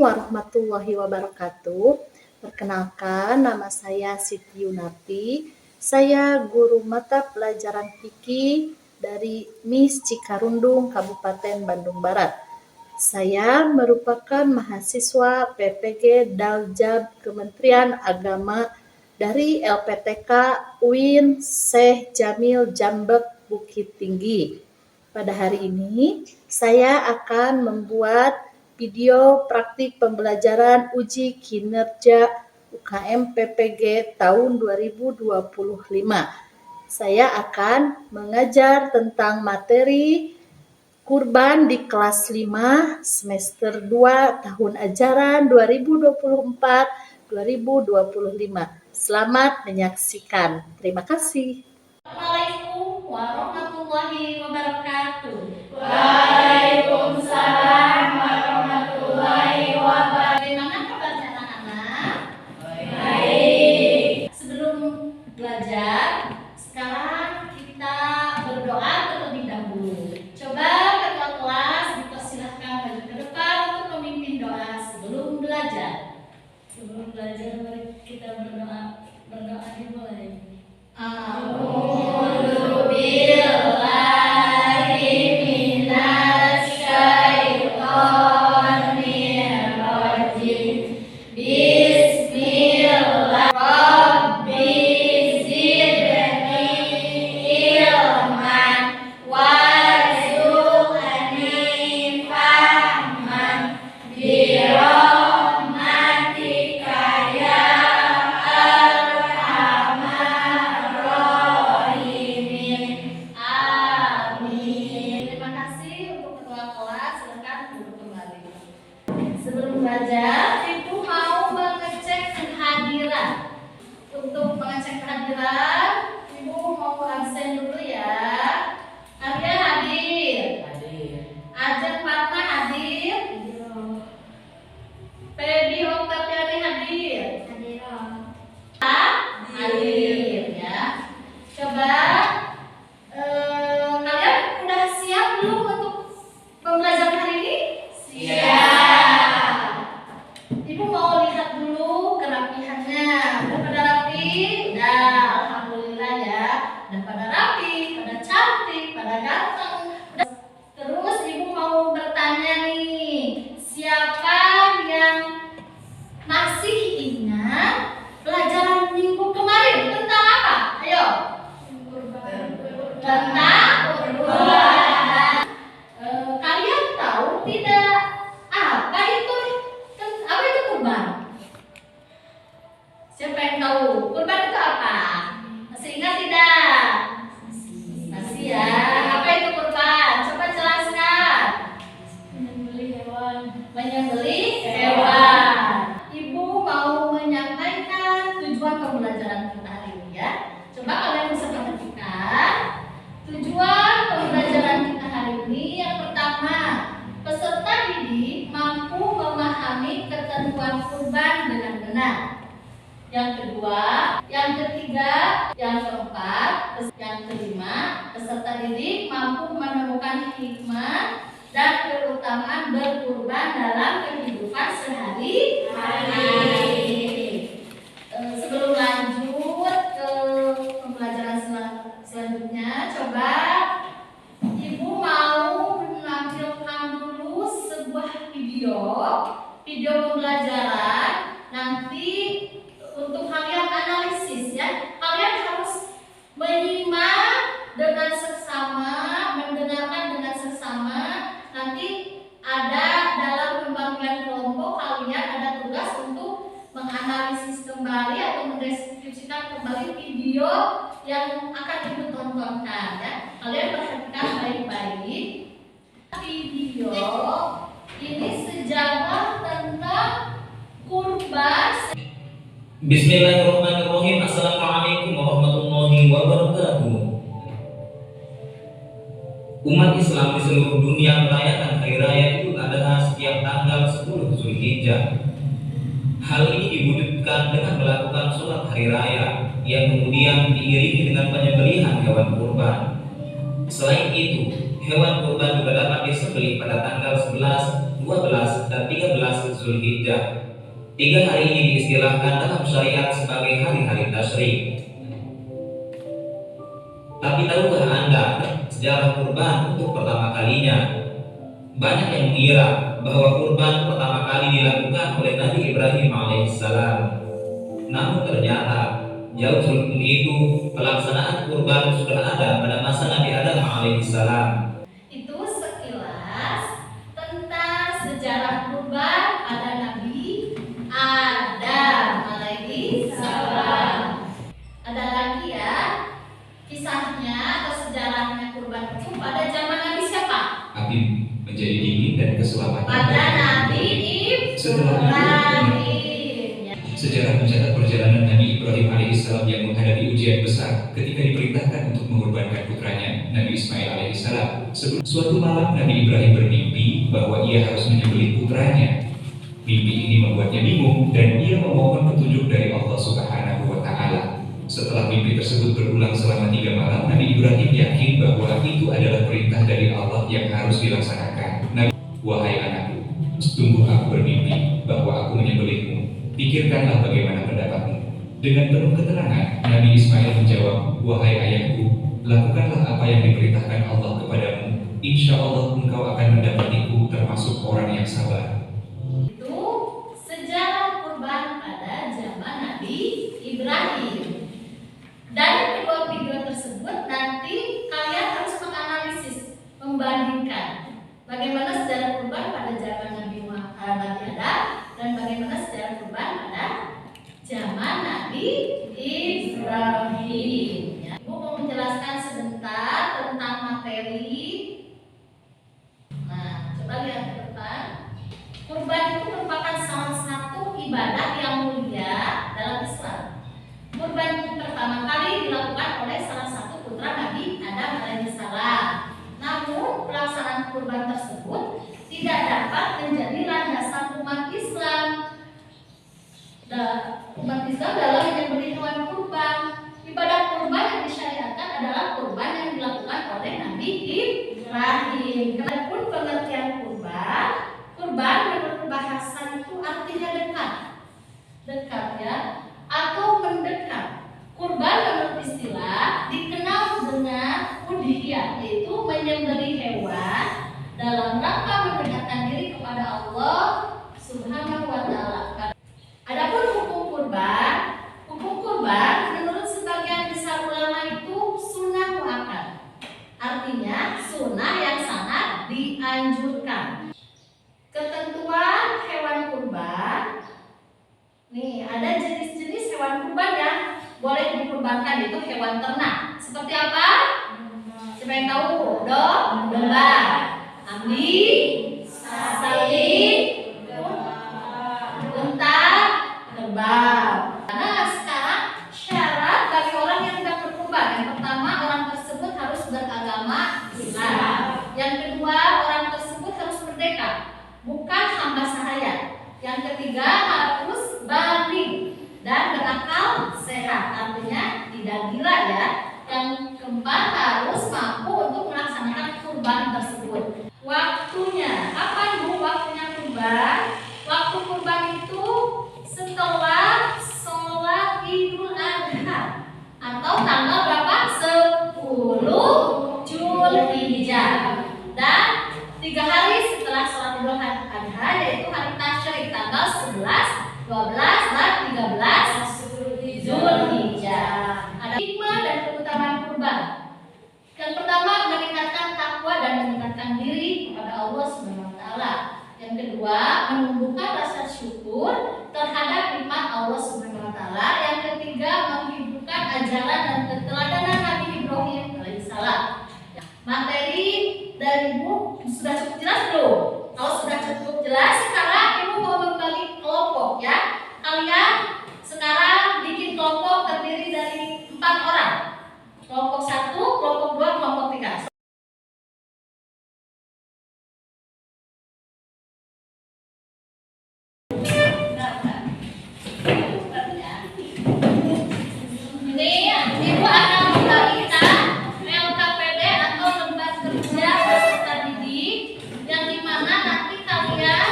warahmatullahi wabarakatuh. Perkenalkan, nama saya Siti Yunati. Saya guru mata pelajaran fikih dari MIS Cikarundung, Kabupaten Bandung Barat. Saya merupakan mahasiswa PPG Daljab Kementerian Agama dari LPTK UIN Syekh Jamil Jambek Bukit Tinggi. Pada hari ini, saya akan membuat video praktik pembelajaran uji kinerja UKM PPG tahun 2025. Saya akan mengajar tentang materi kurban di kelas 5 semester 2 tahun ajaran 2024-2025. Selamat menyaksikan. Terima kasih. Assalamualaikum warahmatullahi wabarakatuh. Waalaikumsalam warahmatullahi wabarakatuh. Bagaimana kabarnya anak-anak? Baik. Sebelum belajar, sekarang kita berdoa terlebih dahulu. Coba ketua kelas dipersilahkan maju ke depan untuk memimpin doa sebelum belajar. Sebelum belajar mari kita berdoa. Berdoa dimulai. A'udzu billahi minasyaitonir rajim. Bismillah. Rabbi zidni ilman warzuqni fahman birahmatika ya arhamar rahimin. Amin. Terima kasih untuk ketua kelas. Silakan duduk kembali. Sebelum belajar, Ibu mau mengecek kehadiran. Untuk mengecek kehadiran, Ibu mau absen dulu ya. Arya hadir. Ajeng Fatma hadir. Feby Oktaviani hadir. Hadir ya. Coba kalian udah siap belum untuk pembelajaran hari ini? Siap. Ibu mau lihat dulu kerapihannya. Udah pada rapi? Udah, alhamdulillah ya. Udah pada rapi, pada cantik, pada ganteng. Udah. Terus ibu mau bertanya nih, siapa yang masih ingat pelajaran minggu kemarin tentang apa? Ayo. Tentang kurban. Kalian tahu tidak apa itu kurban? Siapa yang tahu kurban itu apa? Masih ingat tidak? Masih ya. Apa itu kurban? Coba jelaskan. Menyembelih hewan. Menyembelih hewan. Ibu mau menyampaikan tujuan pembelajaran kita hari ini ya. Coba kalian bisa perhatikan tujuan pembelajaran kita hari ini. Yang pertama, peserta didik mampu memahami ketentuan kurban dengan benar. Yang kedua, yang ketiga, yang keempat, yang kelima, peserta didik mampu menemukan hikmah dan keutamaan berkurban dalam kehidupan sehari-hari. Sebelum lanjut ke pembelajaran selanjutnya, coba Ibu mau menampilkan dulu sebuah video pembelajaran. Nanti untuk kalian analisis ya, kalian harus menyimak dengan seksama, mendengarkan dengan seksama. Nanti ada dalam pembagian kelompok kalian ada tugas untuk menganalisis kembali atau mendeskripsikan kembali video yang akan Ibu tontonkan ya. Kalian perhatikan baik-baik. Video ini sejarah tentang kurban. Bismillahirrahmanirrahim. Assalamualaikum warahmatullahi wabarakatuh. Umat Islam di seluruh dunia merayakan Hari Raya Idul Adha setiap tanggal 10 Zulhijjah. Hal ini diwujudkan dengan melakukan sholat hari raya yang kemudian diiringi dengan penyembelihan hewan kurban. Selain itu, hewan kurban juga dapat disembelih pada tanggal 11, 12, dan 13 Zulhijjah. 3 hari ini diistilahkan dalam syariat sebagai hari-hari tasyrik. Tapi tahukah Anda sejarah kurban untuk pertama kalinya? Banyak yang mengira bahwa kurban pertama kali dilakukan oleh Nabi Ibrahim alaihissalam. Namun ternyata jauh sebelum itu pelaksanaan kurban sudah ada pada masa Nabi Adam alaihissalam. Itu sekilas tentang sejarah kurban pada Nabi Adam alaihissalam. Ada lagi ya kisahnya atau sejarahnya kurban itu pada zaman Nabi siapa? Api menjadi dingin dan keselamatan. Pada Nabi Ibrahim. Sejarah mencatat perjalanan Nabi Ibrahim alaihissalam yang menghadapi ujian besar ketika diperintahkan untuk mengorbankan putranya Nabi Ismail alaihissalam. Suatu malam Nabi Ibrahim bermimpi bahwa ia harus menyembelih putranya. Mimpi ini membuatnya bingung dan ia memohon petunjuk dari Allah Subhanahu wa Ta'ala. Setelah mimpi tersebut berulang selama 3 malam, Nabi Ibrahim yakin bahwa itu adalah perintah dari Allah yang harus dilaksanakan. Nabi, wahai anakku, tunggu aku bermimpi bahwa aku menyembelihmu. Pikirkanlah bagaimana pendapatmu. Dengan penuh keterangan, Nabi Ismail menjawab, wahai ayahku, lakukanlah apa yang diperintahkan Allah kepadamu. Insya Allah engkau akan mendapatiku termasuk orang yang sabar. Itu sejarah kurban pada zaman Nabi Ibrahim. Dari kedua video tersebut nanti kalian harus menganalisis, membandingkan bagaimana sejarah kurban pada zaman Nabi Adam dan bagaimana sejarah kurban pada zaman Nabi Ibrahim. Ya. Ibu mau menjelaskan sebentar tentang materi. Nah, coba lihat ke depan. Kurban itu merupakan salah satu ibadah yang mulia dalam Islam. Kurban pertama kali dilakukan oleh salah satu putra Nabi Adam alaihissalam. Namun pelaksanaan kurban tersebut tidak dapat menjadi landasan umat Islam. Umat Islam dalam menyembelih hewan kurban. Ibadah kurban yang disyariatkan adalah kurban yang dilakukan oleh Nabi Ibrahim. Adapun pengertian kurban menurut bahasa itu artinya dekat ya, atau mendekat. Kurban menurut istilah dikenal dengan udhiyah, yaitu menyembelih hewan dalam rangka mendekatkan diri kepada Allah Subhanahu wa Ta'ala. Adapun hukum kurban menurut sebagian besar ulama itu sunnah muakkad. Artinya sunnah yang sangat dianjurkan. Ketentuan hewan kurban. Nih, ada jenis-jenis hewan kurban yang boleh dikurbankan, yaitu hewan ternak. Seperti apa? Siapa yang tahu? Domba, kambing, sapi, unta, kerbau. Nah, sekarang syarat bagi orang yang hendak berkurban. Yang pertama, orang tersebut harus beragama Islam. Yang kedua, orang tersebut harus merdeka, bukan hamba sahaya. Yang ketiga, harus baligh dan berakal sehat, artinya tidak gila ya. Yang keempat, harus mampu untuk melaksanakan kurban tersebut. Waktunya, kapan Bu waktunya kurban? Waktu kurban itu setelah sholat Idul Adha atau tanggal berapa? 10 Zulhijjah dan 3 hari setelah sholat Idul Adha, yaitu hari tasyrik tanggal 11, 12, dan 13 Zulhijjah. Ada hikmah dan keutamaan kurban. Yang pertama, meningkatkan takwa dan meningkatkan diri kepada Allah Subhanahu wa Ta'ala. Yang kedua, menumbuhkan rasa syukur terhadap nikmat Allah Subhanahu wa Ta'ala. Yang ketiga, menghidupkan ajaran dan keteladanan Nabi Ibrahim alaihissalam. Materi dari Ibu sudah cukup jelas belum? Kalau sudah cukup jelas, sekarang Ibu mau membagi kelompok ya. Kalian sekarang bikin kelompok terdiri dari 4 orang. Kelompok 1, kelompok 2, kelompok 3. Ini Ibu akan membagikan LKPD atau lembar kerja peserta didik yang dimana nanti kalian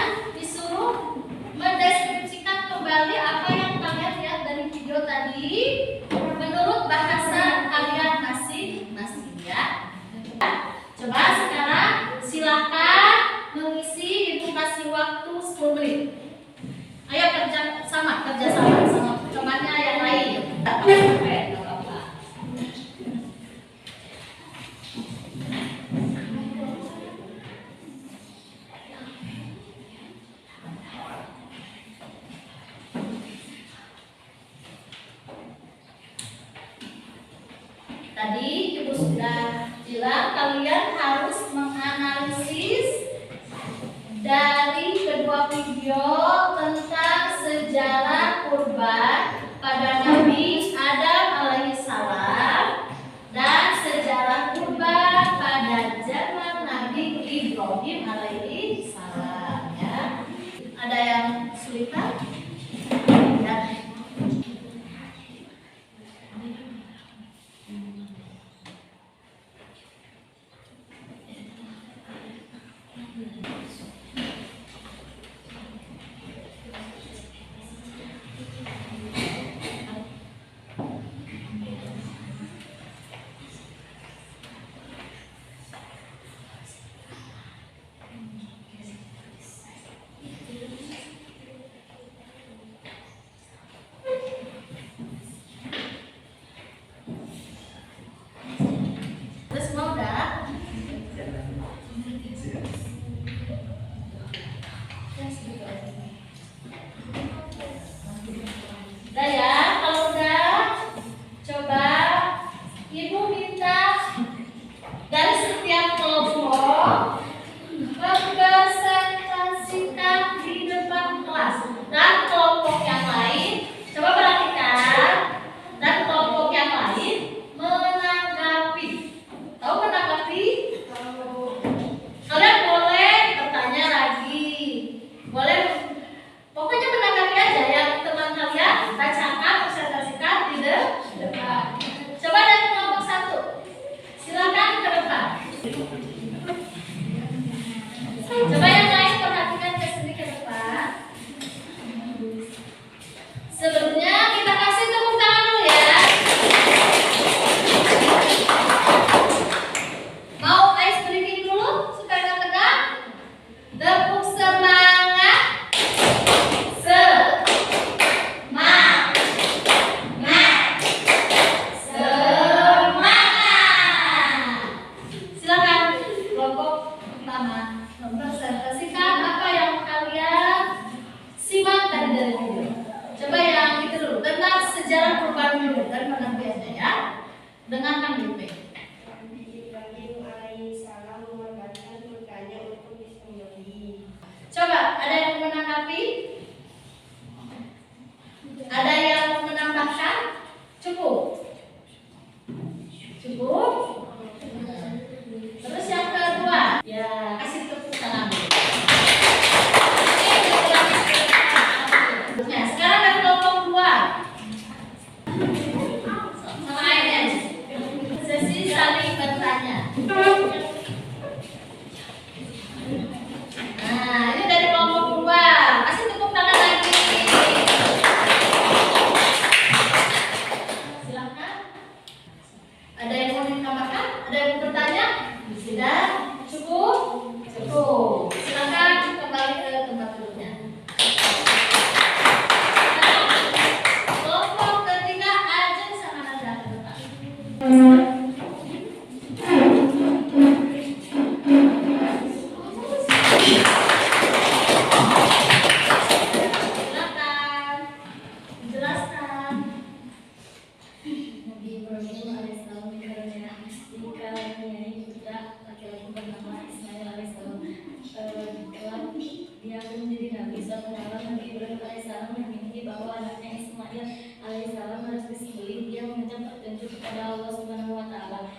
waktu 10 menit. Ayo kerja sama sama temannya yang lain. Nggak apa-apa. Tadi Ibu sudah bilang kalian harus menganalisis dari kedua video tentang sejarah kurban pada Nabi Adam alaihissalam dan sejarah kurban pada zaman Nabi Ibrahim alaihissalam. Ya. Ada yang kesulitan? Ya. Terus mau dah? Udah ya, kalau udah coba Ibu minta dari setiap kelompok mempresentasikan di depan kelas dan kelompok yang lain coba perhatikan dan kelompok yang lain menanggapi. Tahu menanggapi? Kalian boleh bertanya lagi, boleh pokoknya menanggapi aja yang teman kalian bacakan, presentasikan di depan. Coba dari kelompok 1, silakan ke depan. Coba yang lain perhatikan ke sini ke depan. Sebelumnya kita kasih tepuk tangan dulu ya. Mau ice breaking dulu supaya nggak tegang? Tepuk semangat. Semangat. Silakan kelompok pertama mempresentasikan apa yang kalian simak tadi dari video. Coba yang itu dulu tentang sejarah kurban dulu dari mana biasanya ya. Dengarkan dulu. Nabi Ibrahim alaihissalam mengorbankan putranya untuk Ismail. Coba ada yang menanggapi? Ada yang menambahkan? Cukup? Cukup? Terus yang kedua, ya kasih tepuk tangan. Nah, sekarang dari kelompok 2. Sama aja. Sesi saling bertanya. Nah, ini dari kelompok 2. Kasih tepuk tangan lagi. Silakan. Ada yang mau ditambahkan? Ada yang mau bertanya? Sudah? Cukup? Cukup. Silakan kembali ke tempat duduknya. Kelompok ketiga Ajeng sama Nada ke depan. Silakan. Jelaskan. Nabi Ibrahim alaihissalam dikaruniai putra laki-laki bernama Ismail alaihissalam. Kelak dia akan menjadi nabi. Suatu malam Nabi Ibrahim alaihissalam bermimpi bahwa anaknya Ismail alaihissalam harus disembelih. Dia meminta petunjuk kepada Allah Subhanahu wa taala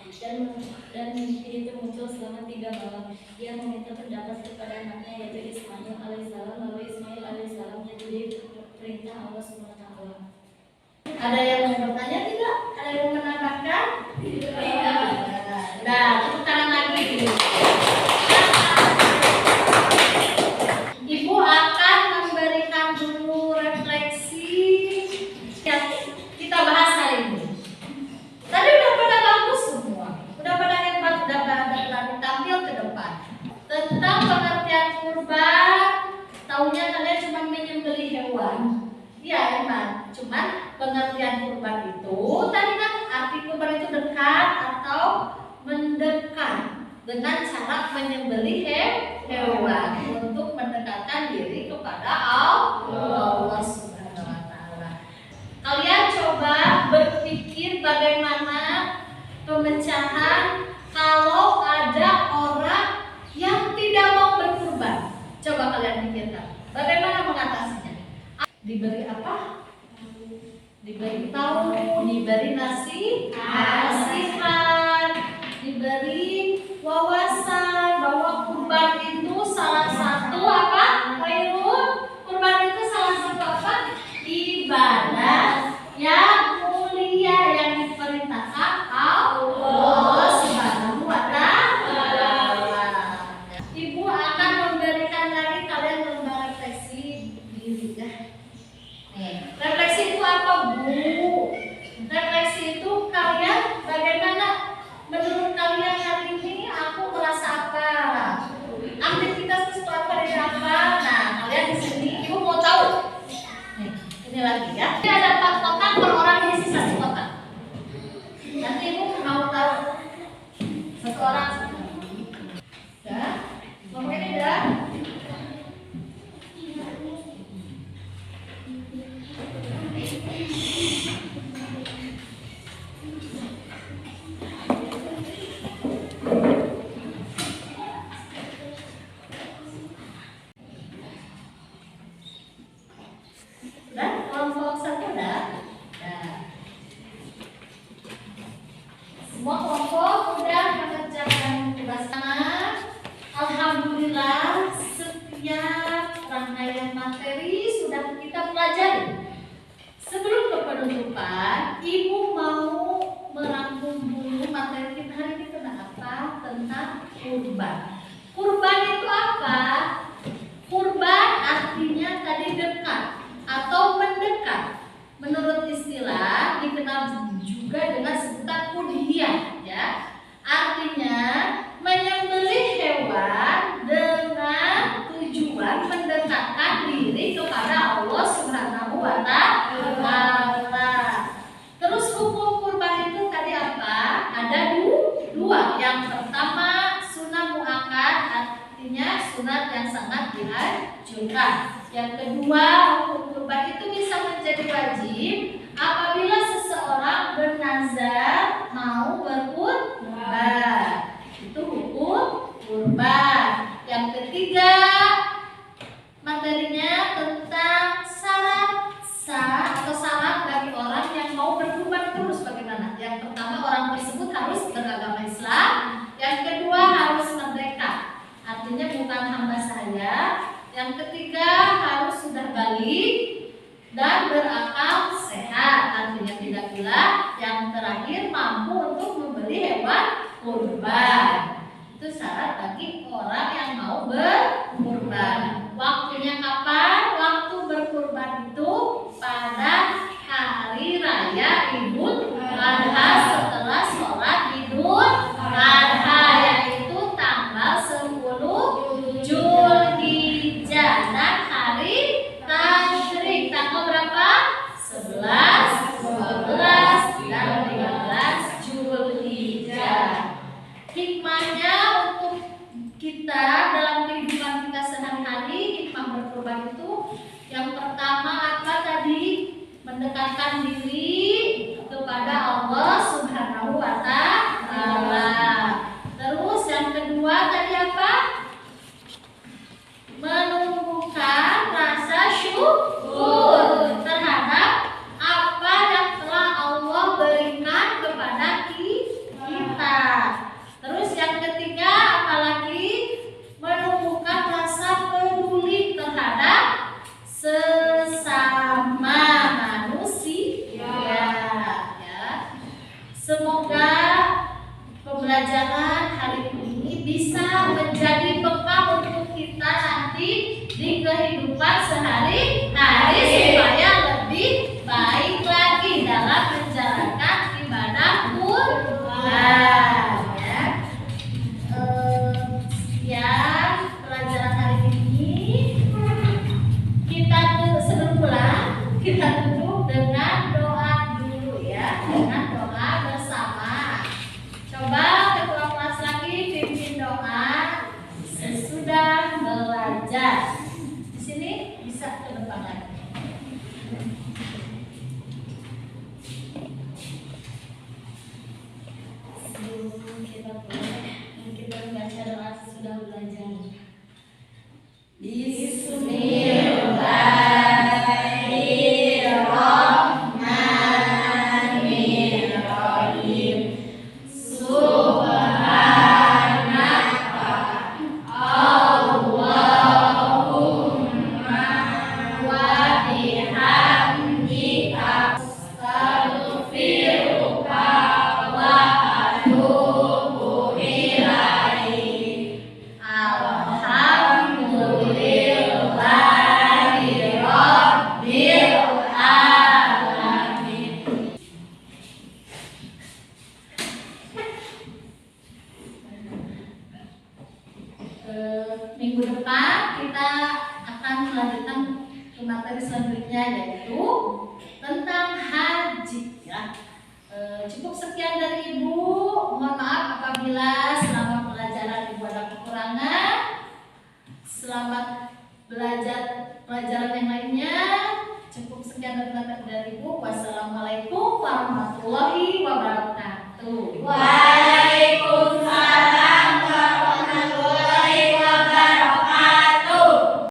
dan mimpi itu muncul selama 3 malam. Dia meminta pendapat kepada anaknya yaitu Ismail alaihissalam. Lalu Ismail alaihissalam jadi perintah Allah Subhanahu wa taala. Ada yang mau bertanya tidak? Ada yang mau menambahkan? Tidak. Nah, tepuk tangan lagi. Ibu akan memberikan dulu refleksi yang kita bahas hari ini. Tadi udah pada bagus semua, udah pada hebat, udah pada berani tampil ke depan tentang pengertian kurban Taunya kalian cuma menyembelih hewan. Iya emang, cuman pengertian kurban itu tadi kan arti kurban itu dekat atau mendekat dengan cara menyembelih hewan untuk mendekatkan diri kepada Allah Subhanahu wa taala. Kalian coba berpikir bagaimana pemecahan kalau ada orang yang tidak mau berkurban. Coba kalian pikirkan, bagaimana mengatasinya? Diberi apa? Diberi tahu, diberi nasihat, diberi wawasan bahwa kurban itu salah satu apa? Khairun. Kurban itu salah satu apa? Ibadah yang mulia yang diperintahkan Allah Subhanahu wa taala. Ibu akan memberikan lagi kalian lembar refleksi diri ya. Refleksi itu apa, Bu? Refleksi itu kalian bagaimana menurut kalian hari ini aku merasa apa? Aktivitas itu apa dari apa? Nah, kalian di sini ibu mau tahu. Nih, ini lagi ya. Ini ada 4 kotak, per orang isi 1 kotak. Nanti ibu mau tahu 1 orang. Ya, ngomongin udah. Dan kelompok 1 udah. Nah, semua kelompok udah mengerjakan tugasnya. Alhamdulillah setiap rangkaian materi sudah kita pelajari. Sebelum ke penutupan, ibu mau merangkum dulu materi kita hari ini tentang apa? Tentang kurban. Kurban itu apa? Kurban artinya tadi dekat atau mendekat. Menurut istilah dikenal juga dengan sebutan udhiyah ya. Artinya menyembelih hewan dengan tujuan mendekatkan diri kepada Allah Subhanahu wa taala. Terus hukum kurban itu tadi apa? Ada 2. Yang pertama sunnah muakkad, artinya sunat yang sangat dianjurkan. Yang kedua, hukum kurban itu bisa menjadi wajib apabila seseorang bernazar mau berkurban. Itu hukum kurban. Yang ketiga, materinya tentang syarat sah atau syarat bagi orang yang mau berkurban terus bagaimana? Yang pertama, orang tersebut harus beragama Islam. Yang kedua, harus merdeka. Artinya bukan hamba saya. Yang ketiga, harus sudah balik dan berakal sehat, artinya tidak gila. Yang terakhir, mampu untuk membeli hewan kurban. Itu syarat bagi orang yang mau berkurban. Waktunya kapan? Waktu berkurban itu pada hari raya Idul Adha setelah sholat Idul Adha, yaitu tanggal 10 Zulhijjah dan hari tasyrik tanggal berapa? 11, 12, dan 13 Zulhijjah. Hikmahnya untuk kita dalam kehidupan kita sehari-hari, hikmah berkurban itu yang pertama apa tadi? Mendekatkan diri kepada Allah Subhanahu wa taala. Terus yang kedua tadi apa? Menumbuhkan rasa syukur terhadap apa yang telah Allah berikan kepada kita. Terus yang ketiga apalagi? Menumbuhkan rasa peduli terhadap sesama manusia ya. belajar. Di sini bisa ke depan lagi. Sebelum kita mulai, kita membaca doa sudah belajar. Bismillahirrahmanirrahim. Allahumma wa bihamdika astaghfiruka wa atubu ilaik. Alhamdulillahi rabbil alamin. Minggu depan kita akan melanjutkan ke materi selanjutnya, yaitu tentang haji ya. Cukup sekian dari Ibu. Mohon maaf apabila selama pelajaran Ibu ada kekurangan. Selamat belajar pelajaran yang lainnya. Cukup sekian dari materi dari Ibu. Wassalamualaikum warahmatullahi wabarakatuh.